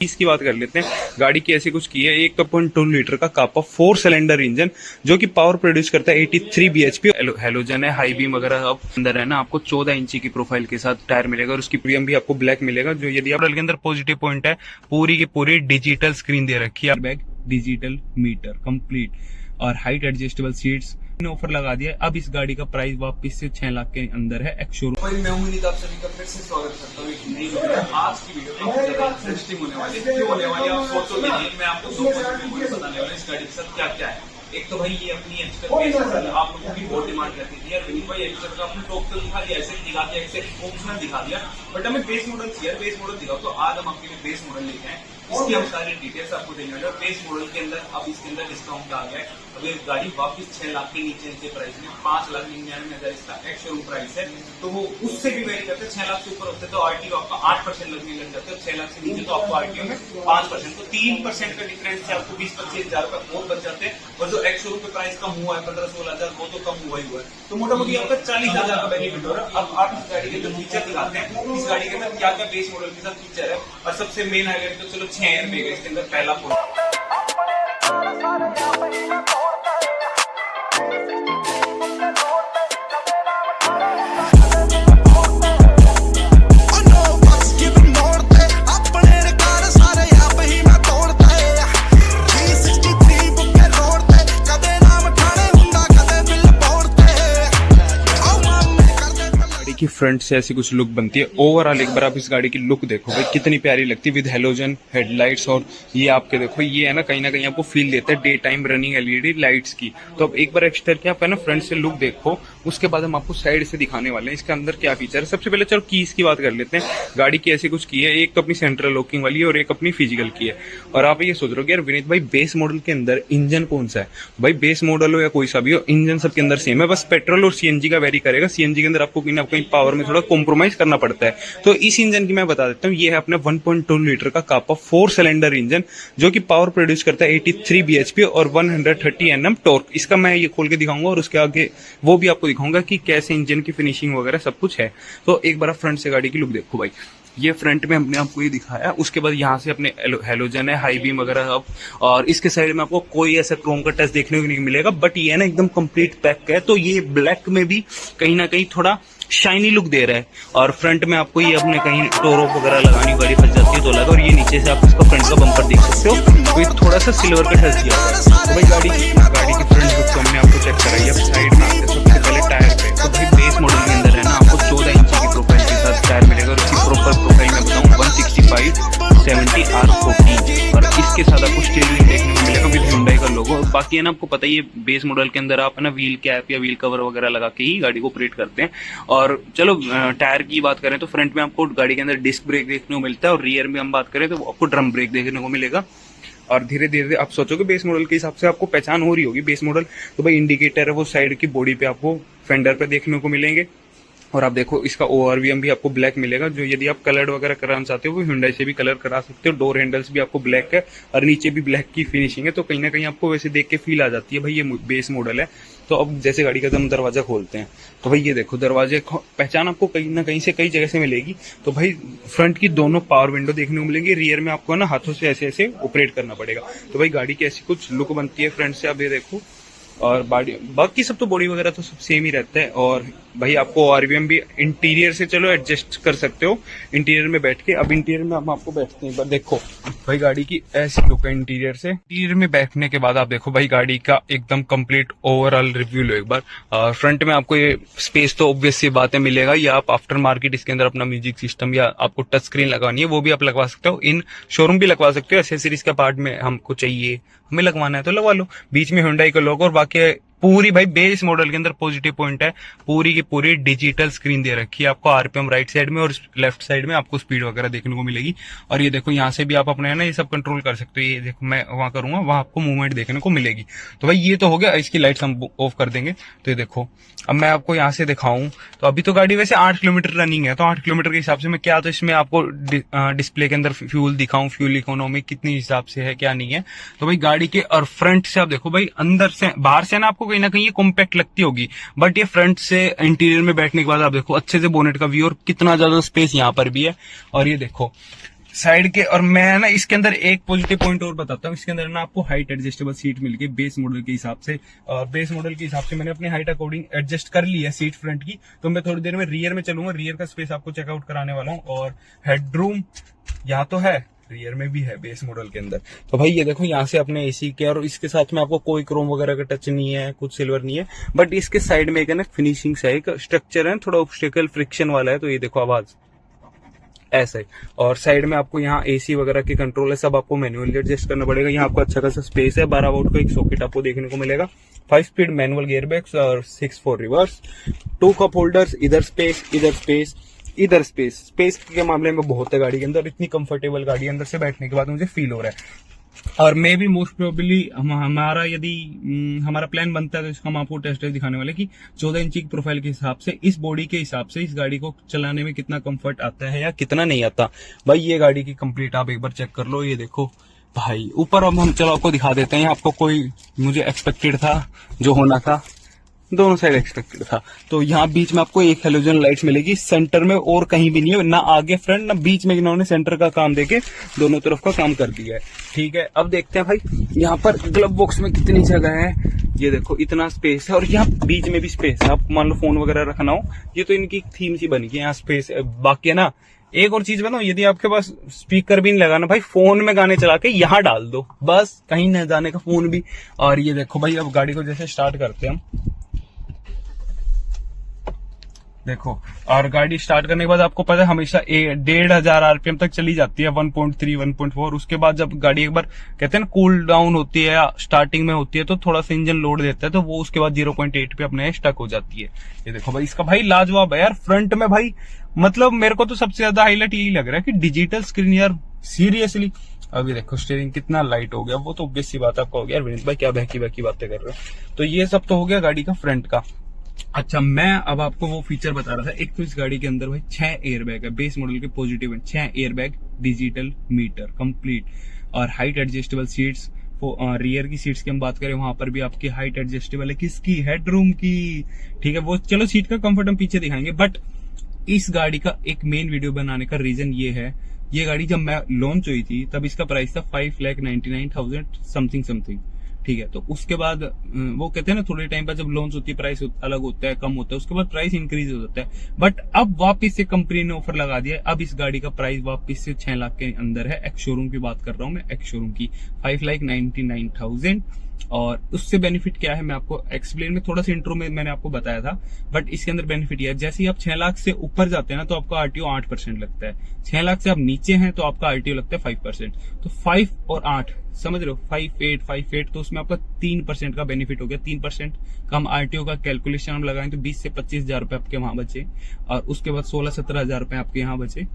इसकी बात कर लेते हैं। गाड़ी की ऐसी कुछ की है 1.2 लीटर का कापा 4 सिलेंडर इंजन जो कि पावर प्रोड्यूस करता है 83 bhp। हेलोजन है, हाई बीम वगैरह अब अंदर है ना। आपको 14 इंची की प्रोफाइल के साथ टायर मिलेगा और उसकी प्रीमियम भी आपको ब्लैक मिलेगा। जो यदि आप के अंदर पॉजिटिव पॉइंट है, पूरी की पूरी डिजिटल स्क्रीन दे रखी है, बैग डिजिटल मीटर कंप्लीट और हाइट एडजस्टेबल सीट्स ऑफर लगा दिया है। अब इस गाड़ी का प्राइस वापस से 6 लाख के अंदर है एक्स शोरूम। मैं उम्मीद आप सभी का फिर से स्वागत करता हूँ एक नई वीडियो। आज की वीडियो काफी ज्यादा इंटरेस्टिंग होने वाली है। क्यों होने वाली है आप सोचोगे नहीं। मैं आपको दो पॉइंट बताने वाला इस गाड़ी के साथ क्या क्या है। एक तो भाई ये अपनी एक्सटर बेस मॉडल है। आप लोगों की बहुत डिमांड करती थी यार विनीत भाई एक्सटर का आपने टॉप तो दिखा दिया, ऐसे दिखा दिया, ऐसे ऑप्शनल दिखा दिया, बट हमें बेस मॉडल चाहिए। बेस मॉडल दिखाओ। तो आज हम आपके लिए बेस मॉडल लेके आए। इसकी हम सारी डिटेल्स आपको देंगे। बेस मॉडल के अंदर अब इसके अंदर डिस्काउंट आ गया है। अब ये गाड़ी वापस 6 लाख के नीचे के प्राइस में 5,99,000 इसका एक्स शोरूम प्राइस है। तो वो उससे भी वेरी करते हैं। 6 लाख से ऊपर होते तो आरटीओ आपका 8% लगने लग जाते हैं। 6 लाख से नीचे तो आपको आरटीओ में 5%, तो 3% का डिफरेंस से आपको 20-25 हजार रुपए और बच जाते हैं। और जो एक्स शोरूम पे प्राइस कम हुआ है 15-16 हजार, वो तो कम हुआ ही हुआ है। तो मोटा मोटी आपका 40,000 का बेनिफिट हो रहा है। अब आप इस गाड़ी के जो फीचर दिखाते हैं, इस गाड़ी के अंदर क्या क्या बेस मॉडल के साथ फीचर है। और सबसे मेन हाईलाइट तो चलो 6 एयरबैग है इसके अंदर। पहला पॉइंट की फ्रंट से ऐसी कुछ लुक बनती है। ओवरऑल एक बार आप इस गाड़ी की लुक देखो भाई, कितनी प्यारी लगती है विद हेलोजन हेडलाइट्स। और ये आपके देखो, ये है ना कहीं आपको फील देता है day time running LED lights की। तो अब एक बार एक्सटर के आप है ना फ्रंट से लुक देखो, उसके बाद हम आपको साइड से दिखाने वाले हैं इसके अंदर क्या फीचर है। सबसे पहले चलो कीज की बात कर लेते हैं। गाड़ी की ऐसी कुछ की है, एक तो अपनी सेंट्रल लॉकिंग वाली है और एक अपनी फिजिकल की है। और आप ये सोच रहे हो कि यार विनीत भाई बेस मॉडल के अंदर इंजन कौन सा है। भाई बेस मॉडल हो या कोई सा भी हो, इंजन सबके अंदर सेम है, बस पेट्रोल और सीएनजी का वेरी करेगा। सीएनजी के अंदर आपको कहीं ना कहीं पावर में थोड़ा कॉम्प्रोमाइज करना पड़ता है। तो इस इंजन की मैं बता देता हूँ, ये है अपने 1.2 लीटर का कापा 4 सिलेंडर इंजन जो कि पावर प्रोड्यूस करता है 83 bhp और 130 Nm टॉर्क। इसका मैं ये खोल के दिखाऊंगा और उसके आगे वो भी आपको दिखाऊंगा कि कैसे इंजन की फिनिशिंग वगैरह सब कुछ है। तो एक बार फ्रंट से गाड़ी की लुक देखो भाई। ये फ्रंट में हमने आपको ये दिखाया। उसके बाद यहाँ से अपने हेलोजन है, हाई बीम वगैरह अब, और इसके साइड में आपको कोई ऐसा क्रोम का टच देखने को नहीं मिलेगा। बट ये ना एकदम कंप्लीट पैक है, तो ये ब्लैक में भी कहीं ना कहीं थोड़ा शाइनी लुक दे रहा है। और फ्रंट में आपको ये अपने कहीं टोरो वगैरह लगानी गाड़ी फंस जाती है तो लगा। और ये नीचे से आप इसका फ्रंट का बम्पर देख सकते हो, तो ये थोड़ा सा सिल्वर का टच दिया है। तो भाई गाड़ी की फ्रंट लुक तो हमने आपको चेक कराई। अब साइड में आते सबसे पहले टायर पे, तो भाई बेस मॉडल के अंदर है ना आपको 14 इंची की प्रोफाइल के साथ टायर मिलेगा। और उसकी प्रॉपर प्रोफाइल में बताऊँ 165/70 R40। और इसके साथ आपको स्टीयरिंग व्हील देखने को मिलेगा विद हुंडई का लोगो। बाकी है ना आपको पता ही है बेस मॉडल के अंदर आप है ना व्हील कैप या व्हील कवर वगैरह लगा के ही गाड़ी को ऑपरेट करते हैं। और चलो टायर की बात करें तो फ्रंट में आपको गाड़ी के अंदर डिस्क ब्रेक देखने को मिलता है और रियर में हम बात करें तो आपको ड्रम ब्रेक देखने को मिलेगा। और धीरे धीरे आप सोचोगे बेस मॉडल के हिसाब से आपको पहचान हो रही होगी बेस मॉडल। तो भाई इंडिकेटर है वो साइड की बॉडी पे आपको फेंडर पे देखने को मिलेंगे। और आप देखो इसका ओआरवीएम भी आपको ब्लैक मिलेगा। जो यदि आप कलर वगैरह कराना चाहते हो वो हुंडई से भी कलर करा सकते हो। डोर हैंडल्स भी आपको ब्लैक है और नीचे भी ब्लैक की फिनिशिंग है। तो कहीं ना कहीं आपको वैसे देख के फील आ जाती है भाई ये बेस मॉडल है। तो अब जैसे गाड़ी का हम दरवाजा खोलते हैं तो भाई ये देखो दरवाजे पहचान आपको कहीं ना कहीं से कई जगह से मिलेगी। तो भाई फ्रंट की दोनों पावर विंडो देखने को मिलेंगी। रियर में आपको ना हाथों से ऐसे ऐसे ऑपरेट करना पड़ेगा। तो भाई गाड़ी की ऐसी कुछ लुक बनती है फ्रंट से, आप ये देखो। और बाकी सब तो बॉडी वगैरह तो सब सेम ही रहता है। और भाई आपको आरवीएम भी इंटीरियर से चलो एडजस्ट कर सकते हो इंटीरियर में बैठ के। अब इंटीरियर में हम आपको बैठते हैं, एक बार देखो भाई गाड़ी की ऐसी लुक है इंटीरियर से। इंटीरियर में बैठने के बाद आप देखो भाई गाड़ी का एकदम कंप्लीट ओवरऑल रिव्यू लो एक बार। फ्रंट में आपको ये स्पेस तो ऑब्वियस सी बातें मिलेगा। या आप आफ्टर मार्केट इसके अंदर अपना म्यूजिक सिस्टम या आपको टच स्क्रीन लगानी है वो भी आप लगवा सकते हो। इन शोरूम भी लगवा सकते हो। एसेसरीज का पार्ट में हमको चाहिए, हमें लगवाना है तो लगवा लो। बीच में हुंडई का लोगो और बाकी पूरी भाई बेस मॉडल के अंदर पॉजिटिव पॉइंट है, पूरी की पूरी डिजिटल स्क्रीन दे रखी है। आपको आरपीएम राइट साइड में और लेफ्ट साइड में आपको स्पीड वगैरह देखने को मिलेगी। और ये देखो यहाँ से भी आप अपने है ना ये सब कंट्रोल कर सकते हो। ये देखो मैं वहां करूंगा, वहां आपको मूवमेंट देखने को मिलेगी। तो भाई ये तो हो गया, इसकी लाइट्स हम ऑफ कर देंगे। तो ये देखो अब मैं आपको यहाँ से दिखाऊं तो अभी तो गाड़ी वैसे 8 किलोमीटर रनिंग है, तो 8 किलोमीटर के हिसाब से मैं क्या तो इसमें आपको डिस्प्ले के अंदर फ्यूल दिखाऊं, फ्यूल इकोनॉमी कितनी हिसाब से है क्या नहीं है। तो भाई गाड़ी के और फ्रंट से आप देखो भाई, अंदर से बाहर से ना आपको कहीं ना कहीं ये कॉम्पैक्ट लगती होगी, बट ये फ्रंट से इंटीरियर में बैठने के बाद आप देखो अच्छे से बोनेट का व्यू और कितना ज्यादा स्पेस यहाँ पर भी है। और ये देखो साइड के। और मैं ना इसके अंदर एक पॉजिटिव पॉइंट और बताता हूँ, इसके अंदर ना आपको हाइट एडजस्टेबल सीट मिल गई बेस मॉडल के हिसाब से। और बेस मॉडल के हिसाब से मैंने अपनी हाइट अकॉर्डिंग एडजस्ट कर ली है सीट फ्रंट की। तो मैं थोड़ी देर में रियर में चलूंगा, रियर का स्पेस आपको चेकआउट कराने वाला हूँ। और हेडरूम यहाँ तो है, रियर में भी है बेस मॉडल के अंदर। तो भाई ये देखो यहाँ से अपने एसी के, और इसके साथ में आपको कोई क्रोम वगैरह का टच नहीं है, कुछ सिल्वर नहीं है, बट इसके साइड में एक है ना फिनिशिंग से एक स्ट्रक्चर है, थोड़ा ऑब्स्टेकल फ्रिक्शन वाला है। तो ये देखो आवाज ऐसे। और साइड में आपको यहाँ एसी वगैरह की कंट्रोल है, सब आपको मैनुअली एडजस्ट करना पड़ेगा। यहाँ आपको अच्छा खासा स्पेस है, 12 वोल्ट का एक सॉकेट आपको देखने को मिलेगा, 5 स्पीड मैनुअल गियरबॉक्स और 6 4 रिवर्स, 2 कप होल्डर्स, इधर स्पेस, इधर स्पेस, इधर स्पेस। स्पेस के मामले में बहुत है गाड़ी के अंदर, इतनी कंफर्टेबल गाड़ी अंदर से बैठने के बाद मुझे फील हो रहा है। और मे भी मोस्ट प्रोबेबली हमारा यदि हमारा प्लान बनता है तो हम आपको टेस्ट ड्राइव दिखाने वाले कि 14 इंची की प्रोफाइल के हिसाब से, इस बॉडी के हिसाब से इस गाड़ी को चलाने में कितना कंफर्ट आता है या कितना नहीं आता। भाई ये गाड़ी की कंप्लीट आप एक बार चेक कर लो। ये देखो भाई ऊपर, अब हम चलो आपको दिखा देते हैं। आपको कोई मुझे एक्सपेक्टेड था, जो होना था दोनों साइड एक्सपेक्टेड था। तो यहाँ बीच में आपको एक हेलोजन लाइट्स मिलेगी, सेंटर में और कहीं भी नहीं है, ना आगे फ्रंट ना बीच में। इन्होंने सेंटर का काम देके दोनों तरफ का काम कर दिया है। ठीक है, अब देखते हैं भाई यहाँ पर ग्लव बॉक्स में कितनी जगह है। ये देखो इतना स्पेस है, और यहाँ बीच में भी स्पेस है। आप मान लो फोन वगैरह रखना हो, ये तो इनकी थीम सी बनी है, यहाँ स्पेस है। बाकी है ना, एक और चीज बताऊं, यदि आपके पास स्पीकर भी नहीं लगाना भाई, फोन में गाने चला के यहाँ डाल दो, बस कहीं न जाने का फोन भी। और ये देखो भाई, अब गाड़ी को जैसे स्टार्ट करते हैं हम, देखो। और गाड़ी स्टार्ट करने के बाद आपको पता है हमेशा 1500 आरपीएम तक चली जाती है, 1.3 1.4। उसके बाद जब गाड़ी एक बार कहते हैं ना कूल डाउन होती है या स्टार्टिंग में होती है, तो थोड़ा सा इंजन लोड देता है, तो वो उसके बाद 0.8 पे अपने स्टक हो जाती है। ये देखो भाई, इसका भाई लाजवाब है यार फ्रंट में भाई। मतलब मेरे को तो सबसे ज्यादा हाईलाइट यही लग रहा है कि डिजिटल स्क्रीन यार, सीरियसली। अभी देखो स्टीयरिंग कितना लाइट हो गया, वो तो ऑब्वियस सी बात आपको हो गया यार विनीत भाई, क्या बहकी बहकी बातें कर रहे हो। तो ये सब तो हो गया गाड़ी का फ्रंट का। अच्छा, मैं अब आपको वो फीचर बता रहा था। एक तो इस गाड़ी के अंदर भाई 6 एयरबैग है, बेस मॉडल के पॉजिटिव है, 6 एयरबैग, डिजिटल मीटर कंप्लीट, और हाइट एडजस्टेबल सीट्स। रियर की सीट्स की हम बात करें, वहां पर भी आपकी हाइट एडजस्टेबल है। किसकी? हेडरूम की। ठीक है, वो चलो सीट का कंफर्ट हम पीछे दिखाएंगे, बट इस गाड़ी का एक मेन वीडियो बनाने का रीजन ये है, ये गाड़ी जब मैं लॉन्च हुई थी तब इसका प्राइस था 5,99,000 समथिंग। ठीक है, तो उसके बाद वो कहते हैं ना थोड़े टाइम बाद जब लॉन्च होती है प्राइस अलग होता है, कम होता है, उसके बाद प्राइस इंक्रीज हो जाता है। बट अब वापस से कंपनी ने ऑफर लगा दिया है, अब इस गाड़ी का प्राइस वापस से 6 लाख के अंदर है। एक्स शोरूम की बात कर रहा हूँ मैं, एक्स शोरूम की 5,99,000। और उससे बेनिफिट क्या है मैं आपको एक्सप्लेन में थोड़ा सा इंट्रो में मैंने आपको बताया था, बट इसके अंदर बेनिफिट यह है, जैसे ही आप 6 लाख से ऊपर जाते हैं ना तो आपका आरटीओ 8% लगता है। 6 लाख से आप नीचे हैं तो आपका आरटीओ लगता है 5%। तो 5 और 8 समझ रहे हो, 5,8 तो उसमें आपका 3% का बेनिफिट हो गया। 3% कम आरटीओ का कैलकुलेशन हम लगाएं तो 20 से 25,000 रुपए आपके वहां बचे, और उसके बाद 16-17,000 रुपए आपके यहाँ बचे।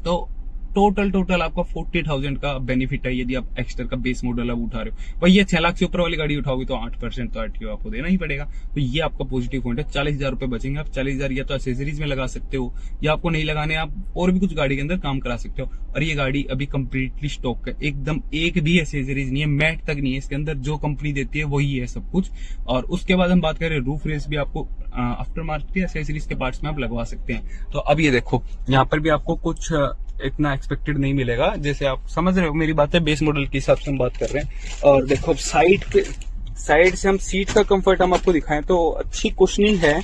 तो टोटल आपका 40,000 का बेनिफिट है यदि आप एक्स्ट्रा का बेस मॉडल अब उठा रहे हो। भाई ये 6 लाख से ऊपर वाली गाड़ी उठाओगे तो 8% तो आरटीओ आपको देना ही पड़ेगा। तो ये आपका पॉजिटिव पॉइंट है। 40,000 रुपए बचेंगे। आप 40,000 या तो एसेसरीज में लगा सकते हो, या आपको नहीं लगाने आप और भी कुछ गाड़ी के अंदर काम करा सकते हो। और ये गाड़ी अभी कंप्लीटली स्टॉक है, एकदम एक भी एसेसरीज नहीं है, मैट तक नहीं है इसके अंदर, जो कंपनी देती है वही है सब कुछ। और उसके बाद हम बात करें रूफ रेस भी आपको आफ्टर मार्केट एसेसरीज के पार्ट्स में आप लगवा सकते हैं। तो अब ये देखो यहाँ पर भी आपको कुछ इतना एक्सपेक्टेड नहीं मिलेगा, जैसे आप समझ रहे हो मेरी बात है, बेस मॉडल के हिसाब से हम बात कर रहे हैं। और देखो अब साइड से हम सीट का कंफर्ट हम आपको दिखाएं तो अच्छी कुशनिंग है,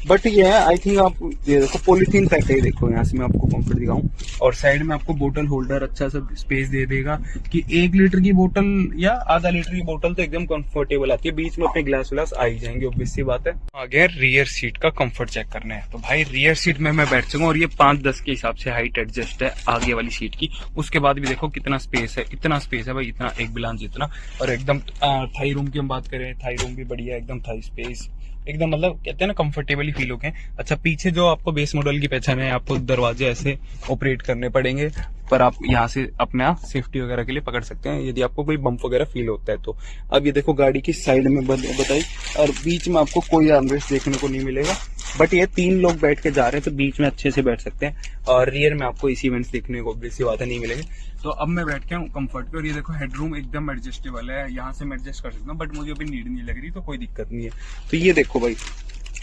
बट ये है आई थिंक आप ये देखो पॉलीथीन पैक है, देखो यहाँ से मैं आपको कंफर्ट दिखाऊं। और साइड में आपको बोतल होल्डर अच्छा सा स्पेस दे देगा कि 1 लीटर की बोतल या आधा लीटर की बोतल तो एकदम कंफर्टेबल आती है। बीच में अपने ग्लास व्लास आ ही जाएंगे, ऑब्वियस सी बात है। आगे रियर सीट का कंफर्ट चेक करना है तो भाई रियर सीट में मैं बैठ सकूं, और ये 5-10 के हिसाब से हाइट एडजस्ट है आगे वाली सीट की। उसके बाद भी देखो कितना स्पेस है, इतना स्पेस है भाई, इतना एक बिलान जितना। और एकदम थाई रूम की हम बात करें, थाई रूम भी बढ़िया, एकदम थाई स्पेस एकदम, मतलब कहते हैं ना कंफर्टेबली फील होके। अच्छा, पीछे जो आपको बेस मॉडल की पहचान है, आपको दरवाजे ऐसे ऑपरेट करने पड़ेंगे, पर आप यहाँ से अपने आप सेफ्टी वगैरह के लिए पकड़ सकते हैं यदि आपको कोई बम्प वगैरह फील होता है तो। अब ये देखो गाड़ी की साइड में बताई, और बीच में आपको कोई आर्मरेस्ट देखने को नहीं मिलेगा, बट ये 3 लोग बैठ के जा रहे हैं तो बीच में अच्छे से बैठ सकते हैं। और रियर में आपको इसी इवेंट्स देखने को ऑब्वियसली बात नहीं मिलेंगे। तो अब मैं बैठ के हूँ कंफर्ट पे, और ये देखो हेडरूम एकदम एडजस्टेबल है, यहाँ से मैं एडजस्ट कर सकता हूँ, बट मुझे अभी नीड नहीं लग रही तो कोई दिक्कत नहीं है। तो ये देखो भाई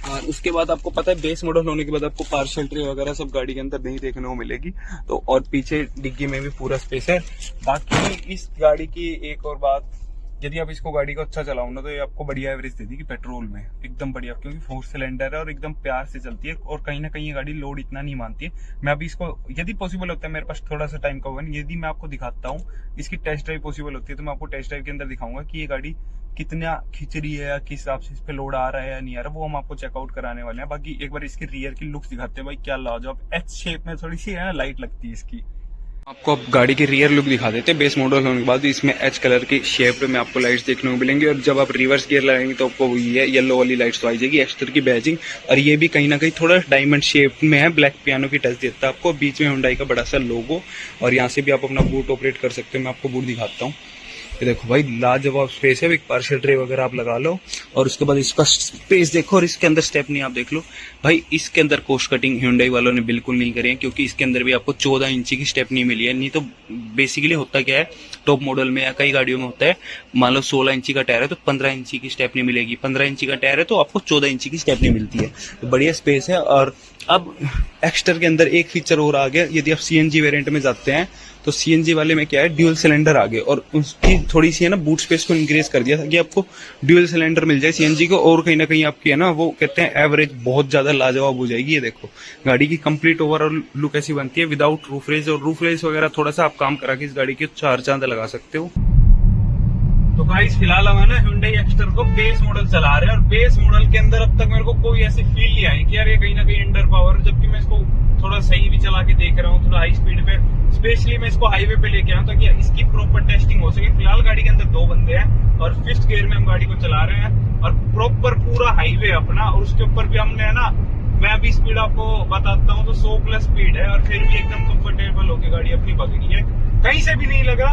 और उसके बाद आपको पता है बेस मॉडल होने के बाद आपको पार्शियल ट्रे वगैरह सब गाड़ी के अंदर नहीं देखने को मिलेगी। तो और पीछे डिग्गी में भी पूरा स्पेस है। बाकी इस गाड़ी की एक और बात, यदि आप इसको गाड़ी को अच्छा चलाओ ना तो ये आपको बढ़िया एवरेज दे देगी पेट्रोल में, एकदम बढ़िया, क्योंकि 4 सिलेंडर है और एकदम प्यार से चलती है। और कहीं ना कहीं ये गाड़ी लोड इतना नहीं मानती है। मैं अभी इसको, यदि पॉसिबल होता है, मेरे पास थोड़ा सा टाइम का होगा, यदि मैं आपको दिखाता हूँ इसकी टेस्ट ड्राइव पॉसिबल होती है तो मैं आपको टेस्ट ड्राइव के अंदर दिखाऊंगा कि ये गाड़ी कितना खिंच रही है या किस हिसाब से इस पे लोड आ रहा है या नहीं आ रहा, वो हम आपको चेकआउट कराने वाले हैं। बाकी एक बार इसकी रियर की लुक्स दिखाते हैं भाई, क्या लाजवाब एच शेप में थोड़ी सी है ना, लाइट लगती है इसकी। आपको अब गाड़ी की रियर लुक दिखा देते हैं। बेस मॉडल होने के बाद इसमें एच कलर की शेप में आपको लाइट्स देखने को मिलेंगी, और जब आप रिवर्स गियर लगाएंगे तो आपको ये है येलो वाली लाइट्स तो आ जाएगी, एक्स्टर की बैजिंग। और ये भी कहीं ना कहीं थोड़ा डायमंड शेप में है, ब्लैक पियानो की टच देता है आपको। बीच में हुंडई का बड़ा सा लोगो, और यहाँ से भी आप अपना बूट ऑपरेट कर सकते हो। मैं आपको बूट दिखाता हूँ, ये देखो भाई लाजवाब स्पेस है। एक पार्शियल ट्रे वगैरह आप लगा लो, और उसके बाद इसका स्पेस देखो, और इसके अंदर स्टेप नहीं आप देख लो भाई। इसके अंदर कोस्ट कटिंग Hyundai वालों ने बिल्कुल नहीं करी है, क्योंकि इसके अंदर भी आपको 14 इंची की स्टेप नहीं मिली है। नहीं तो बेसिकली होता क्या है, टॉप मॉडल में या कई गाड़ियों में होता है, मान लो 16 इंची का टायर है तो 15 इंची की स्टेप नहीं मिलेगी, 15 इंची का टायर है तो आपको 14 इंची की स्टेप नहीं मिलती है। तो बढ़िया स्पेस है। और अब एक्स्टर के अंदर एक फीचर और आ गया, यदि आप CNG वेरिएंट में जाते हैं तो CNG वाले में क्या है, ड्यूल सिलेंडर आ गए, और उसकी थोड़ी सी है ना बूट स्पेस को इंक्रीज कर दिया ताकि आपको ड्यूल सिलेंडर मिल जाए CNG को, और कहीं ना कहीं आपकी है ना वो कहते हैं एवरेज बहुत ज्यादा लाजवाब हो जाएगी। ये देखो गाड़ी की कंप्लीट ओवरऑल लुक ऐसी बनती है विदाउट रूफ रेस, और रूफ रेस वगैरह थोड़ा सा आप काम करा के इस गाड़ी के 4 चांद लगा सकते हो। तो गाइस फिलहाल हम है ना Hyundai एक्स्टर को बेस मॉडल चला रहे हैं, और बेस मॉडल के अंदर अब तक मेरे को कोई ऐसी फील नहीं आई कि यार ये कहीं ना कहीं अंडर पावर, जबकि मैं इसको थोड़ा सही भी चला के देख रहा हूँ, थोड़ा हाई स्पीड पे, स्पेशली मैं इसको हाईवे पे लेके आऊँ ताकि इसकी प्रॉपर टेस्टिंग हो सके। फिलहाल गाड़ी के अंदर 2 बंदे हैं और 5th गियर में हम गाड़ी को चला रहे हैं, और प्रॉपर पूरा हाईवे अपना, और उसके ऊपर भी हमने है ना, मैं अभी स्पीड आपको बताता हूँ तो 100+ स्पीड है, और फिर भी एकदम कंफर्टेबल होकर गाड़ी अपनी भग रही है, कहीं से भी नहीं लगा।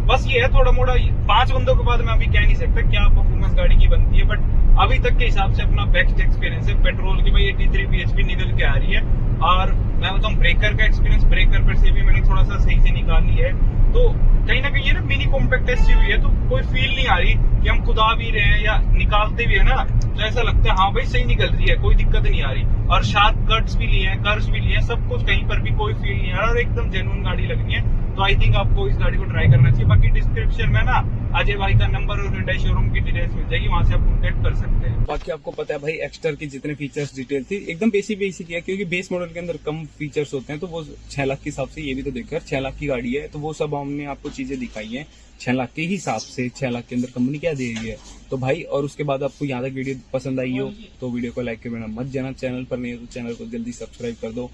बस ये है थोड़ा मोड़ा, 5 बंदों के बाद मैं अभी कह नहीं सकता क्या परफॉर्मेंस गाड़ी की बनती है, बट अभी तक के हिसाब से अपना बेस्ट एक्सपीरियंस है। पेट्रोल की भाई 83 bhp निकल के आ रही है, और मैं बताऊँ ब्रेकर का एक्सपीरियंस, ब्रेकर पर से भी मैंने थोड़ा सा सही से निकाली है। तो कहीं ना कहीं ये ना मिनी कॉम्पैक्ट एसयूवी है, तो कोई फील नहीं आ रही कि हम खुदा भी रहे हैं या निकालते भी है ना, तो ऐसा लगता है हाँ भाई सही निकल रही है, कोई दिक्कत नहीं आ रही। और शार्प कट्स भी लिए हैं, कर्व्स भी लिए हैं, सब कुछ कहीं पर भी कोई फील नहीं आ रहा, और एकदम जेन्युइन गाड़ी लग रही है। तो आई थिंक आपको इस गाड़ी को ट्राई करना चाहिए। बाकी डिस्क्रिप्शन में ना अजय भाई का नंबर और Hyundai शोरूम की डिटेल्स मिल जाएगी, वहां से आप कॉन्टेक्ट कर सकते हैं। बाकी आपको पता है भाई एक्स्टर की जितने फीचर्स डिटेल थी एकदम बेसिक है, क्योंकि बेस मॉडल के अंदर कम फीचर्स होते हैं, तो वो 6 लाख के हिसाब से, ये भी तो देखकर 6 लाख की गाड़ी है, तो वो सब हमने आपको चीजें दिखाई है 6 लाख के हिसाब से। 6 लाख के अंदर कंपनी क्या दे रही है तो भाई। और उसके बाद आपको यहाँ तक वीडियो पसंद आई हो तो वीडियो को लाइक कर देना मत जाना, चैनल पर नहीं हो तो चैनल को जल्दी सब्सक्राइब कर दो।